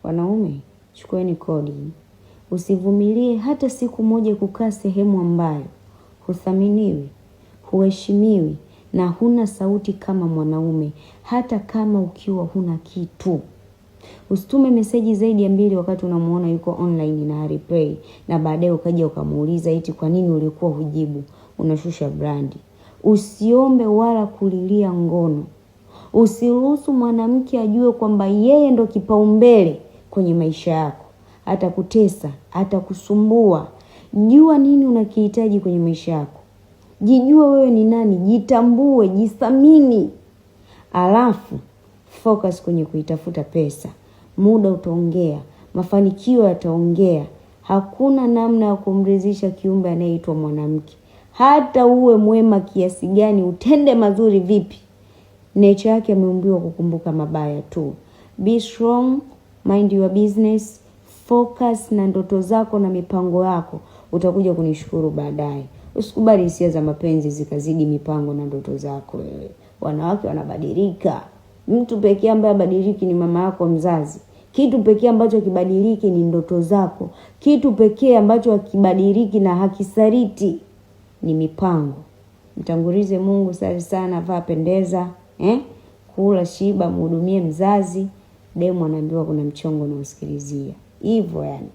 Wanaume, chukueni kodi. Usivumilie hata siku moja kukaa sehemu ambayo huthaminiwi, huheshimiwi na huna sauti kama mwanaume, hata kama ukiwa huna kitu. Usitume meseji zaidi ya 2 wakati unamuona yuko online na replay, na baadaye ukaja ukamuuliza eti kwa nini ulikuwa hujibu. Unashusha brandi. Usiombe wala kulilia ngono. Usiruhusu mwanamke ajue kwamba yeye ndo kipaumbele kwenye maisha yako. Atakutesa, atakusumbua. Jua nini unakihitaji kwenye maisha yako. Jijue wewe ni nani, jitambue, jithamini. Alafu focus kwenye kuitafuta pesa. Muda utaongea, mafanikio yataongea. Hakuna namna ya kumridhisha kiumbe anayeitwa mwanamke. Hata uwe mwema kiasi gani, utende mazuri vipi, nature yake ameumbiwa kukumbuka mabaya tu. Be strong, mind your business, focus na ndoto zako na mipango yako. Utakuja kunishukuru baadaye. Usikubali hisia za mapenzi zikazidi mipango na ndoto zako wewe. Wanawake wanabadilika. Mtu pekee ambaye badiliki ni mama yako mzazi. Kitu pekee ambacho kibadiliki ni ndoto zako. Kitu pekee ambacho hakibadiliki na hakisariti ni mipango. Mtangulize Mungu sana, vaa pendeza, kula shiba, mhudumie mzazi. Demu anaambiwa kuna mchongo na usikilizia. Hivyo yani.